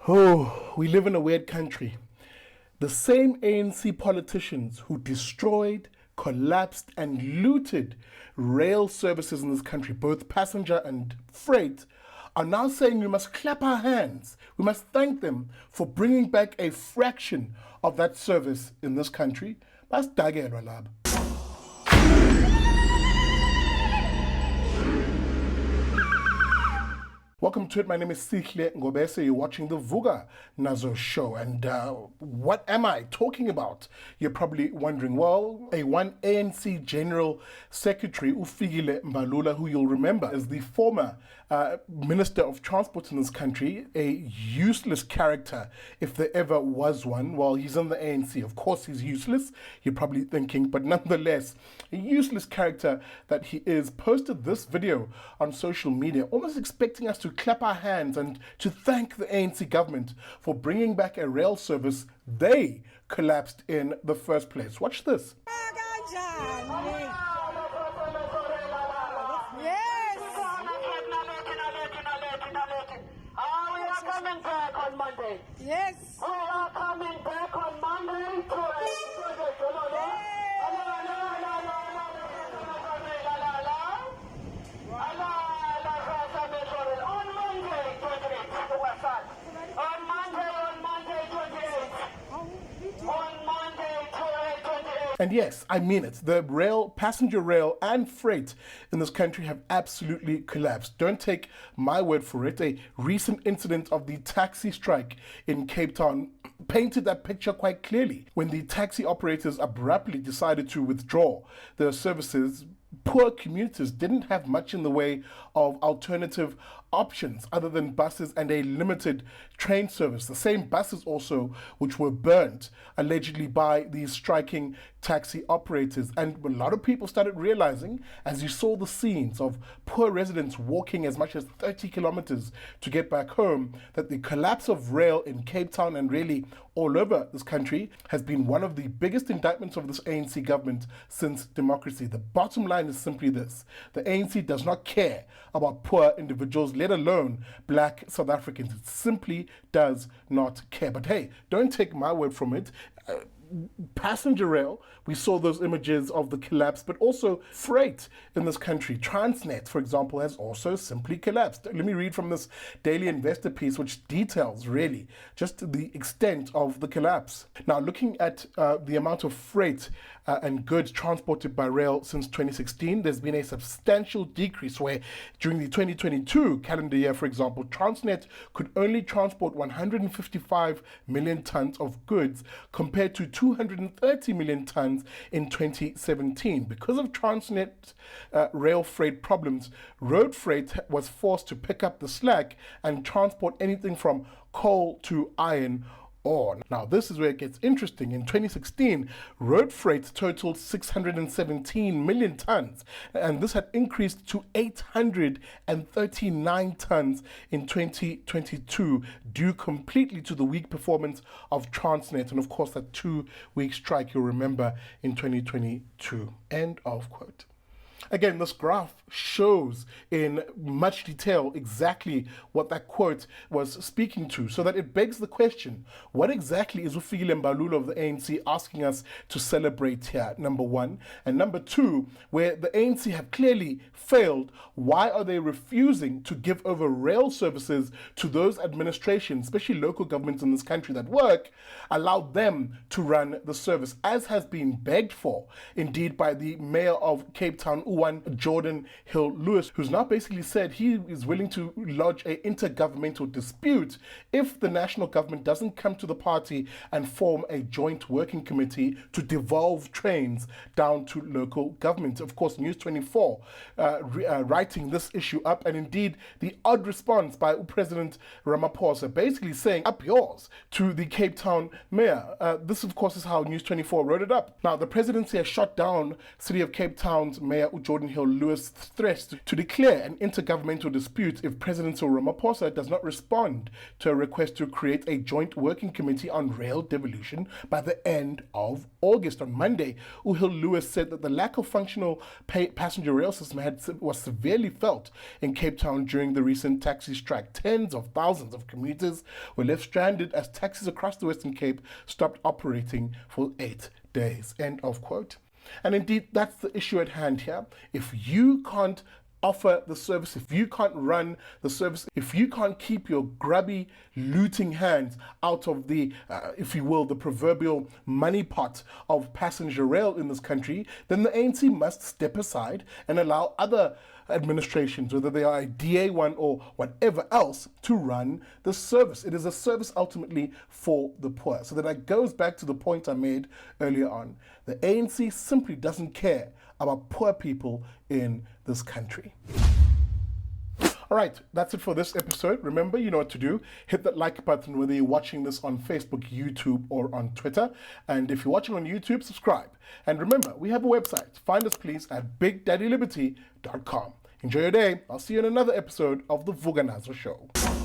Oh, we live in a weird country. The same ANC politicians who destroyed, collapsed, and looted rail services in this country, both passenger and freight, are now saying we must clap our hands. We must thank them for bringing back a fraction of that service in this country. Basidakelwa laba. Welcome to it. My name is Fikile Mbalula. You're watching the Vuka Nazo Show. And what am I talking about? You're probably wondering. Well, one ANC General Secretary, Fikile Mbalula, who you'll remember is the former Minister of Transport in this country, a useless character if there ever was one. Well, he's in the ANC. Of course he's useless, you're probably thinking, but nonetheless, a useless character that he is, posted this video on social media, almost expecting us to clap our hands and to thank the ANC government for bringing back a rail service they collapsed in the first place. Watch this. Coming back on Monday. Yes. We are coming back on Monday to And yes, I mean it. The rail, passenger rail and freight in this country have absolutely collapsed. Don't take my word for it. A recent incident of the taxi strike in Cape Town painted that picture quite clearly. When the taxi operators abruptly decided to withdraw their services, poor commuters didn't have much in the way of alternative options other than buses and a limited train service. The same buses also which were burnt allegedly by these striking taxi operators. And a lot of people started realizing, as you saw the scenes of poor residents walking as much as 30 kilometers to get back home, that the collapse of rail in Cape Town and really all over this country has been one of the biggest indictments of this ANC government since democracy. The bottom line is simply this: the ANC does not care about poor individuals, let alone black South Africans. It simply does not care. But hey, don't take my word from it. Passenger rail, we saw those images of the collapse, but also freight in this country. Transnet, for example, has also simply collapsed. Let me read from this Daily Investor piece, which details really just the extent of the collapse. Now, looking at the amount of freight and goods transported by rail since 2016, there's been a substantial decrease where during the 2022 calendar year, for example, Transnet could only transport 155 million tons of goods compared to 230 million tons in 2017. Because of Transnet rail freight problems, road freight was forced to pick up the slack and transport anything from coal to iron ore. Now, this is where it gets interesting. In 2016, road freight totaled 617 million tons, and this had increased to 839 tons in 2022, due completely to the weak performance of Transnet and, of course, that 2-week strike you'll remember in 2022. End of quote. Again, this graph shows in much detail exactly what that quote was speaking to, so that it begs the question, what exactly is Fikile Mbalula of the ANC asking us to celebrate here, number one? And number two, where the ANC have clearly failed, why are they refusing to give over rail services to those administrations, especially local governments in this country that work, allow them to run the service, as has been begged for, indeed, by the mayor of Cape Town, Jordan Hill-Lewis, who's now basically said he is willing to lodge an intergovernmental dispute if the national government doesn't come to the party and form a joint working committee to devolve trains down to local government. Of course, News 24 writing this issue up, and indeed the odd response by President Ramaphosa basically saying, up yours, to the Cape Town mayor. This, of course, is how News 24 wrote it up. Now, the presidency has shot down City of Cape Town's Mayor Jordan Hill-Lewis threats to declare an intergovernmental dispute if President Cyril Ramaphosa does not respond to a request to create a joint working committee on rail devolution by the end of August. On Monday, Hill-Lewis said that the lack of functional passenger rail system was severely felt in Cape Town during the recent taxi strike. Tens of thousands of commuters were left stranded as taxis across the Western Cape stopped operating for 8 days. End of quote. And indeed, that's the issue at hand here. If you can't offer the service, if you can't run the service, if you can't keep your grubby, looting hands out of the, if you will, the proverbial money pot of passenger rail in this country, then the ANC must step aside and allow other administrations, whether they are a DA1 or whatever else, to run the service. It is a service ultimately for the poor. So that goes back to the point I made earlier on. The ANC simply doesn't care about poor people in this country. All right, that's it for this episode. Remember, you know what to do. Hit that like button whether you're watching this on Facebook, YouTube, or on Twitter. And if you're watching on YouTube, subscribe. And remember, we have a website. Find us, please, at BigDaddyLiberty.com. Enjoy your day. I'll see you in another episode of the Vuka Nazo Show.